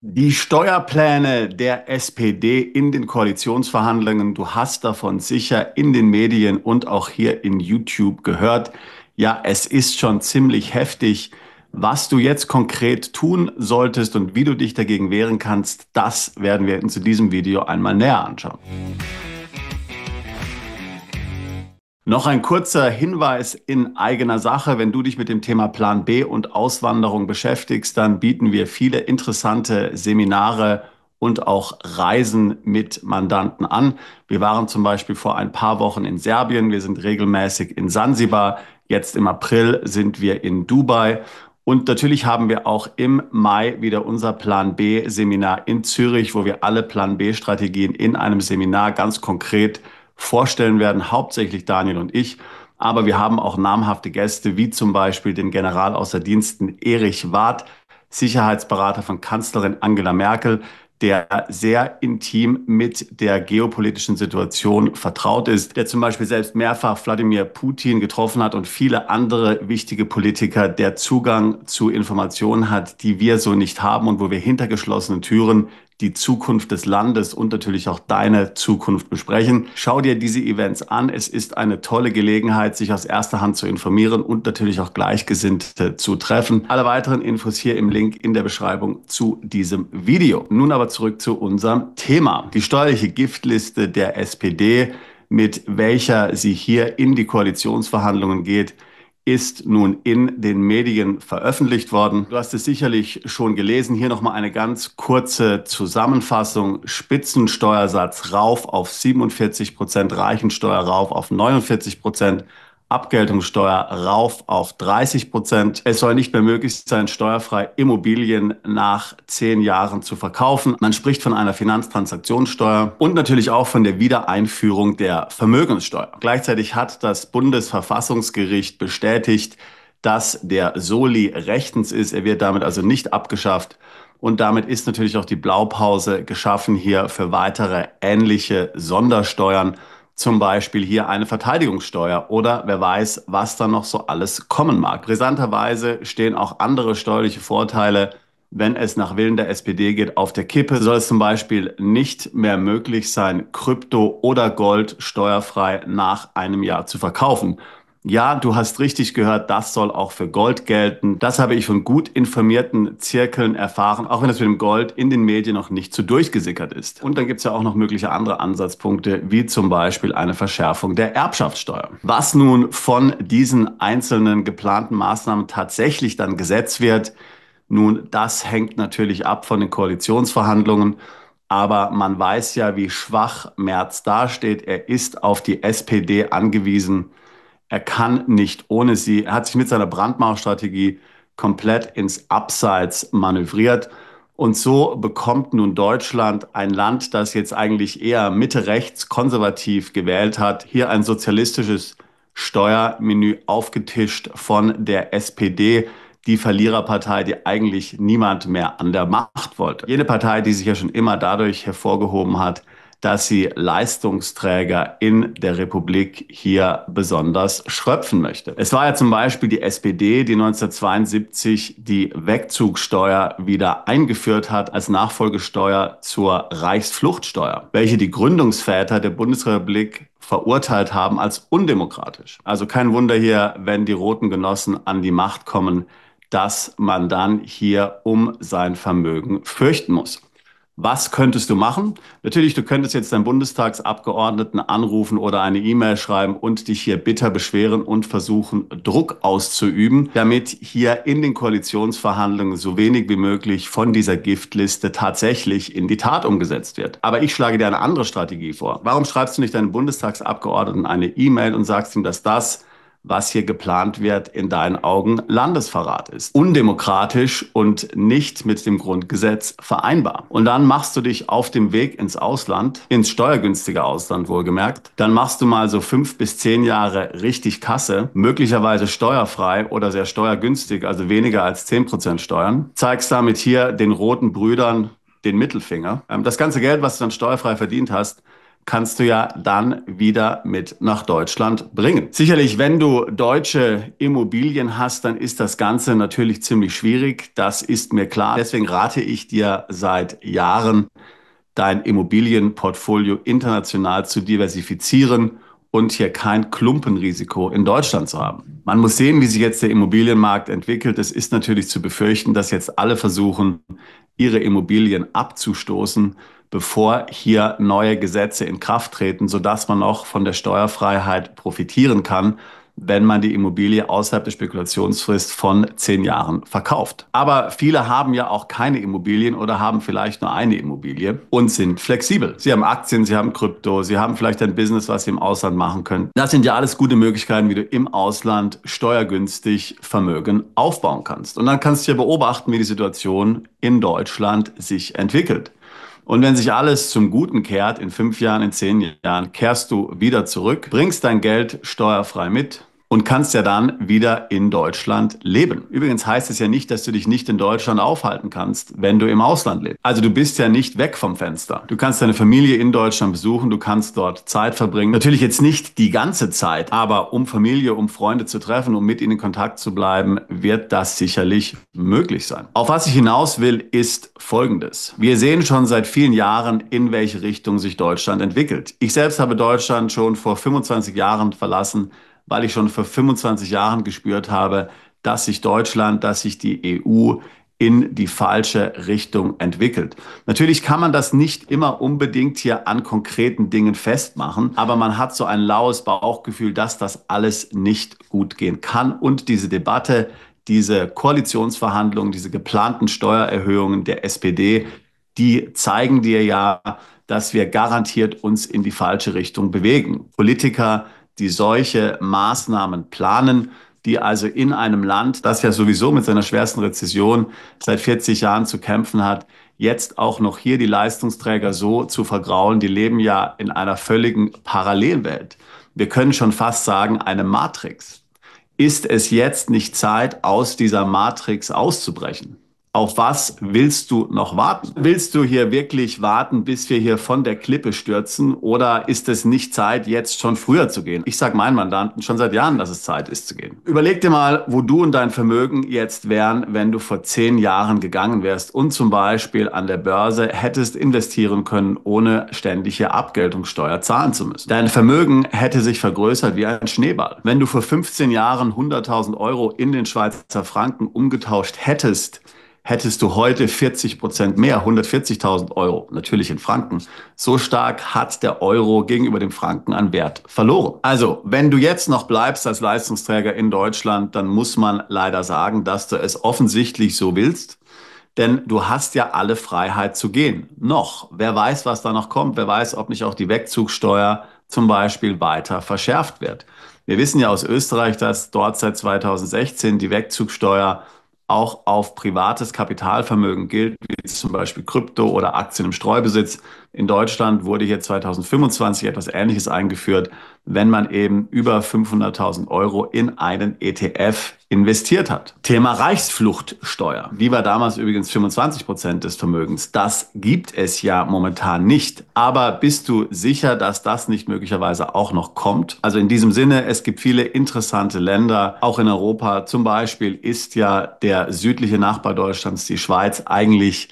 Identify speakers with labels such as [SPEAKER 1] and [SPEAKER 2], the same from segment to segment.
[SPEAKER 1] Die Steuerpläne der SPD in den Koalitionsverhandlungen, du hast davon sicher in den Medien und auch hier in YouTube gehört. Ja, es ist schon ziemlich heftig. Was du jetzt konkret tun solltest und wie du dich dagegen wehren kannst, das werden wir uns in diesem Video einmal näher anschauen. Noch ein kurzer Hinweis in eigener Sache. Wenn du dich mit dem Thema Plan B und Auswanderung beschäftigst, dann bieten wir viele interessante Seminare und auch Reisen mit Mandanten an. Wir waren zum Beispiel vor ein paar Wochen in Serbien. Wir sind regelmäßig in Sansibar. Jetzt im April sind wir in Dubai. Und natürlich haben wir auch im Mai wieder unser Plan B Seminar in Zürich, wo wir alle Plan B Strategien in einem Seminar ganz konkret vorstellen werden, hauptsächlich Daniel und ich. Aber wir haben auch namhafte Gäste, wie zum Beispiel den General außer Diensten Erich Warth, Sicherheitsberater von Kanzlerin Angela Merkel, der sehr intim mit der geopolitischen Situation vertraut ist, der zum Beispiel selbst mehrfach Wladimir Putin getroffen hat und viele andere wichtige Politiker, der Zugang zu Informationen hat, die wir so nicht haben und wo wir hinter geschlossenen Türen die Zukunft des Landes und natürlich auch deine Zukunft besprechen. Schau dir diese Events an. Es ist eine tolle Gelegenheit, sich aus erster Hand zu informieren und natürlich auch Gleichgesinnte zu treffen. Alle weiteren Infos hier im Link in der Beschreibung zu diesem Video. Nun aber zurück zu unserem Thema. Die steuerliche Giftliste der SPD, mit welcher sie hier in die Koalitionsverhandlungen geht, ist nun in den Medien veröffentlicht worden. Du hast es sicherlich schon gelesen. Hier nochmal eine ganz kurze Zusammenfassung. Spitzensteuersatz rauf auf 47%, Reichensteuer rauf auf 49%. Abgeltungssteuer rauf auf 30%. Es soll nicht mehr möglich sein, steuerfrei Immobilien nach 10 Jahren zu verkaufen. Man spricht von einer Finanztransaktionssteuer und natürlich auch von der Wiedereinführung der Vermögenssteuer. Gleichzeitig hat das Bundesverfassungsgericht bestätigt, dass der Soli rechtens ist. Er wird damit also nicht abgeschafft. Und damit ist natürlich auch die Blaupause geschaffen hier für weitere ähnliche Sondersteuern. Zum Beispiel hier eine Verteidigungssteuer oder wer weiß, was da noch so alles kommen mag. Brisanterweise stehen auch andere steuerliche Vorteile, wenn es nach Willen der SPD geht, auf der Kippe. Soll es zum Beispiel nicht mehr möglich sein, Krypto oder Gold steuerfrei nach einem Jahr zu verkaufen. Ja, du hast richtig gehört, das soll auch für Gold gelten. Das habe ich von gut informierten Zirkeln erfahren, auch wenn das mit dem Gold in den Medien noch nicht so durchgesickert ist. Und dann gibt es ja auch noch mögliche andere Ansatzpunkte, wie zum Beispiel eine Verschärfung der Erbschaftssteuer. Was nun von diesen einzelnen geplanten Maßnahmen tatsächlich dann Gesetz wird, nun, das hängt natürlich ab von den Koalitionsverhandlungen. Aber man weiß ja, wie schwach Merz dasteht. Er ist auf die SPD angewiesen. Er kann nicht ohne sie. Er hat sich mit seiner Brandmauerstrategie komplett ins Abseits manövriert. Und so bekommt nun Deutschland, ein Land, das jetzt eigentlich eher Mitte-rechts konservativ gewählt hat, hier ein sozialistisches Steuermenü aufgetischt von der SPD, die Verliererpartei, die eigentlich niemand mehr an der Macht wollte. Jene Partei, die sich ja schon immer dadurch hervorgehoben hat, dass sie Leistungsträger in der Republik hier besonders schröpfen möchte. Es war ja zum Beispiel die SPD, die 1972 die Wegzugsteuer wieder eingeführt hat als Nachfolgesteuer zur Reichsfluchtsteuer, welche die Gründungsväter der Bundesrepublik verurteilt haben als undemokratisch. Also kein Wunder hier, wenn die roten Genossen an die Macht kommen, dass man dann hier um sein Vermögen fürchten muss. Was könntest du machen? Natürlich, du könntest jetzt deinen Bundestagsabgeordneten anrufen oder eine E-Mail schreiben und dich hier bitter beschweren und versuchen, Druck auszuüben, damit hier in den Koalitionsverhandlungen so wenig wie möglich von dieser Giftliste tatsächlich in die Tat umgesetzt wird. Aber ich schlage dir eine andere Strategie vor. Warum schreibst du nicht deinem Bundestagsabgeordneten eine E-Mail und sagst ihm, dass das, was hier geplant wird, in deinen Augen Landesverrat ist. Undemokratisch und nicht mit dem Grundgesetz vereinbar. Und dann machst du dich auf dem Weg ins Ausland, ins steuergünstige Ausland wohlgemerkt. Dann machst du mal so 5 bis 10 Jahre richtig Kasse, möglicherweise steuerfrei oder sehr steuergünstig, also weniger als 10% Steuern. Zeigst damit hier den roten Brüdern den Mittelfinger. Das ganze Geld, was du dann steuerfrei verdient hast, kannst du ja dann wieder mit nach Deutschland bringen. Sicherlich, wenn du deutsche Immobilien hast, dann ist das Ganze natürlich ziemlich schwierig. Das ist mir klar. Deswegen rate ich dir seit Jahren, dein Immobilienportfolio international zu diversifizieren und hier kein Klumpenrisiko in Deutschland zu haben. Man muss sehen, wie sich jetzt der Immobilienmarkt entwickelt. Es ist natürlich zu befürchten, dass jetzt alle versuchen, ihre Immobilien abzustoßen, bevor hier neue Gesetze in Kraft treten, sodass man auch von der Steuerfreiheit profitieren kann, wenn man die Immobilie außerhalb der Spekulationsfrist von 10 Jahren verkauft. Aber viele haben ja auch keine Immobilien oder haben vielleicht nur eine Immobilie und sind flexibel. Sie haben Aktien, sie haben Krypto, sie haben vielleicht ein Business, was sie im Ausland machen können. Das sind ja alles gute Möglichkeiten, wie du im Ausland steuergünstig Vermögen aufbauen kannst. Und dann kannst du ja beobachten, wie die Situation in Deutschland sich entwickelt. Und wenn sich alles zum Guten kehrt, in 5 Jahren, in 10 Jahren, kehrst du wieder zurück, bringst dein Geld steuerfrei mit und kannst ja dann wieder in Deutschland leben. Übrigens heißt es ja nicht, dass du dich nicht in Deutschland aufhalten kannst, wenn du im Ausland lebst. Also du bist ja nicht weg vom Fenster. Du kannst deine Familie in Deutschland besuchen, du kannst dort Zeit verbringen. Natürlich jetzt nicht die ganze Zeit, aber um Familie, um Freunde zu treffen, um mit ihnen in Kontakt zu bleiben, wird das sicherlich möglich sein. Auf was ich hinaus will, ist Folgendes. Wir sehen schon seit vielen Jahren, in welche Richtung sich Deutschland entwickelt. Ich selbst habe Deutschland schon vor 25 Jahren verlassen, weil ich schon vor 25 Jahren gespürt habe, dass sich Deutschland, dass sich die EU in die falsche Richtung entwickelt. Natürlich kann man das nicht immer unbedingt hier an konkreten Dingen festmachen, aber man hat so ein laues Bauchgefühl, dass das alles nicht gut gehen kann. Und diese Debatte, diese Koalitionsverhandlungen, diese geplanten Steuererhöhungen der SPD, die zeigen dir ja, dass wir garantiert uns in die falsche Richtung bewegen. Politiker, die solche Maßnahmen planen, die also in einem Land, das ja sowieso mit seiner schwersten Rezession seit 40 Jahren zu kämpfen hat, jetzt auch noch hier die Leistungsträger so zu vergraulen, die leben ja in einer völligen Parallelwelt. Wir können schon fast sagen, eine Matrix. Ist es jetzt nicht Zeit, aus dieser Matrix auszubrechen? Auf was willst du noch warten? Willst du hier wirklich warten, bis wir hier von der Klippe stürzen? Oder ist es nicht Zeit, jetzt schon früher zu gehen? Ich sage meinen Mandanten schon seit Jahren, dass es Zeit ist zu gehen. Überleg dir mal, wo du und dein Vermögen jetzt wären, wenn du vor 10 Jahren gegangen wärst und zum Beispiel an der Börse hättest investieren können, ohne ständige Abgeltungssteuer zahlen zu müssen. Dein Vermögen hätte sich vergrößert wie ein Schneeball. Wenn du vor 15 Jahren 100.000 Euro in den Schweizer Franken umgetauscht hättest, hättest du heute 40% mehr, 140.000 Euro, natürlich in Franken. So stark hat der Euro gegenüber dem Franken an Wert verloren. Also, wenn du jetzt noch bleibst als Leistungsträger in Deutschland, dann muss man leider sagen, dass du es offensichtlich so willst. Denn du hast ja alle Freiheit zu gehen. Noch. Wer weiß, was da noch kommt. Wer weiß, ob nicht auch die Wegzugsteuer zum Beispiel weiter verschärft wird. Wir wissen ja aus Österreich, dass dort seit 2016 die Wegzugsteuer auch auf privates Kapitalvermögen gilt, wie zum Beispiel Krypto oder Aktien im Streubesitz. In Deutschland wurde hier 2025 etwas Ähnliches eingeführt, wenn man eben über 500.000 Euro in einen ETF investiert hat. Thema Reichsfluchtsteuer. Die war damals übrigens 25% des Vermögens. Das gibt es ja momentan nicht. Aber bist du sicher, dass das nicht möglicherweise auch noch kommt? Also in diesem Sinne, es gibt viele interessante Länder, auch in Europa. Zum Beispiel ist ja der südliche Nachbar Deutschlands, die Schweiz, eigentlich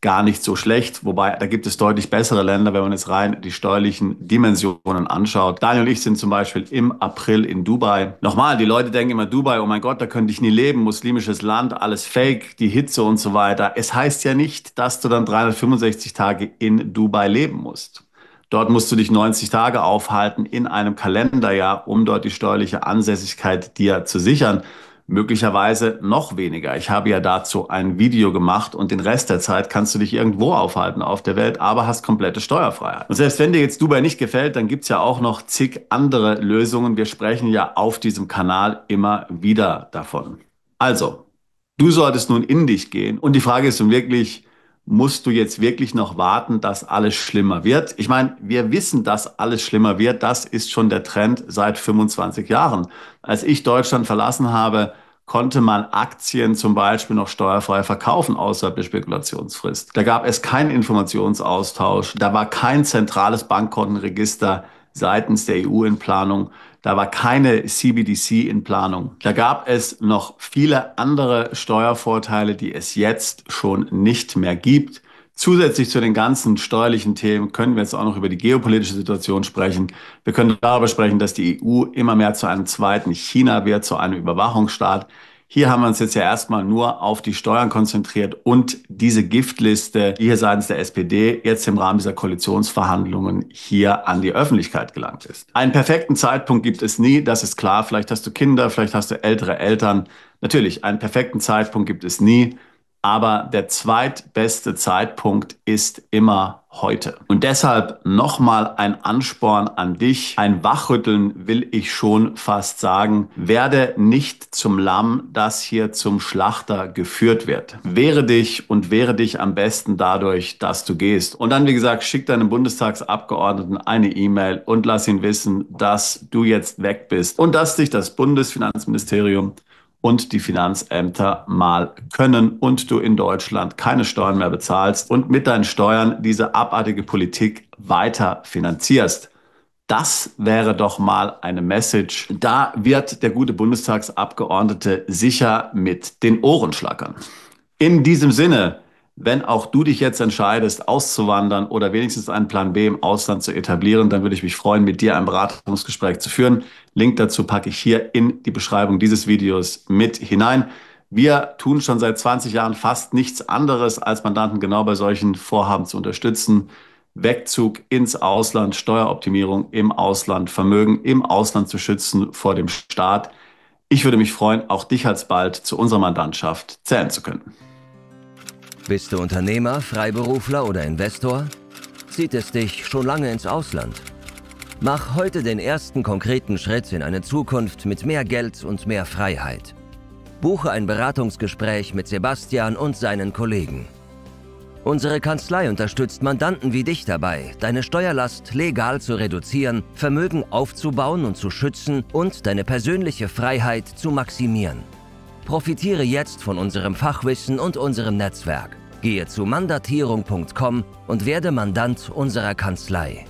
[SPEAKER 1] gar nicht so schlecht, wobei da gibt es deutlich bessere Länder, wenn man jetzt rein die steuerlichen Dimensionen anschaut. Daniel und ich sind zum Beispiel im April in Dubai. Nochmal, die Leute denken immer Dubai, oh mein Gott, da könnte ich nie leben, muslimisches Land, alles Fake, die Hitze und so weiter. Es heißt ja nicht, dass du dann 365 Tage in Dubai leben musst. Dort musst du dich 90 Tage aufhalten in einem Kalenderjahr, um dort die steuerliche Ansässigkeit dir zu sichern. Möglicherweise noch weniger. Ich habe ja dazu ein Video gemacht und den Rest der Zeit kannst du dich irgendwo aufhalten auf der Welt, aber hast komplette Steuerfreiheit. Und selbst wenn dir jetzt Dubai nicht gefällt, dann gibt's ja auch noch zig andere Lösungen. Wir sprechen ja auf diesem Kanal immer wieder davon. Also, du solltest nun in dich gehen und die Frage ist nun wirklich, musst du jetzt wirklich noch warten, dass alles schlimmer wird? Ich meine, wir wissen, dass alles schlimmer wird. Das ist schon der Trend seit 25 Jahren. Als ich Deutschland verlassen habe, konnte man Aktien zum Beispiel noch steuerfrei verkaufen außerhalb der Spekulationsfrist. Da gab es keinen Informationsaustausch, da war kein zentrales Bankkontenregister seitens der EU in Planung, da war keine CBDC in Planung. Da gab es noch viele andere Steuervorteile, die es jetzt schon nicht mehr gibt. Zusätzlich zu den ganzen steuerlichen Themen können wir jetzt auch noch über die geopolitische Situation sprechen. Wir können darüber sprechen, dass die EU immer mehr zu einem zweiten China wird, zu einem Überwachungsstaat. Hier haben wir uns jetzt ja erstmal nur auf die Steuern konzentriert und diese Giftliste, die hier seitens der SPD jetzt im Rahmen dieser Koalitionsverhandlungen hier an die Öffentlichkeit gelangt ist. Einen perfekten Zeitpunkt gibt es nie, das ist klar. Vielleicht hast du Kinder, vielleicht hast du ältere Eltern. Natürlich, einen perfekten Zeitpunkt gibt es nie. Aber der zweitbeste Zeitpunkt ist immer heute. Und deshalb nochmal ein Ansporn an dich, ein Wachrütteln will ich schon fast sagen. Werde nicht zum Lamm, das hier zum Schlachter geführt wird. Wehre dich und wehre dich am besten dadurch, dass du gehst. Und dann, wie gesagt, schick deinem Bundestagsabgeordneten eine E-Mail und lass ihn wissen, dass du jetzt weg bist und dass dich das Bundesfinanzministerium und die Finanzämter mal können und du in Deutschland keine Steuern mehr bezahlst und mit deinen Steuern diese abartige Politik weiter finanzierst. Das wäre doch mal eine Message. Da wird der gute Bundestagsabgeordnete sicher mit den Ohren schlackern. In diesem Sinne, wenn auch du dich jetzt entscheidest, auszuwandern oder wenigstens einen Plan B im Ausland zu etablieren, dann würde ich mich freuen, mit dir ein Beratungsgespräch zu führen. Link dazu packe ich hier in die Beschreibung dieses Videos mit hinein. Wir tun schon seit 20 Jahren fast nichts anderes, als Mandanten genau bei solchen Vorhaben zu unterstützen. Wegzug ins Ausland, Steueroptimierung im Ausland, Vermögen im Ausland zu schützen vor dem Staat. Ich würde mich freuen, auch dich alsbald zu unserer Mandantschaft zählen zu können.
[SPEAKER 2] Bist du Unternehmer, Freiberufler oder Investor? Zieht es dich schon lange ins Ausland? Mach heute den ersten konkreten Schritt in eine Zukunft mit mehr Geld und mehr Freiheit. Buche ein Beratungsgespräch mit Sebastian und seinen Kollegen. Unsere Kanzlei unterstützt Mandanten wie dich dabei, deine Steuerlast legal zu reduzieren, Vermögen aufzubauen und zu schützen und deine persönliche Freiheit zu maximieren. Profitiere jetzt von unserem Fachwissen und unserem Netzwerk. Gehe zu mandatierung.com und werde Mandant unserer Kanzlei.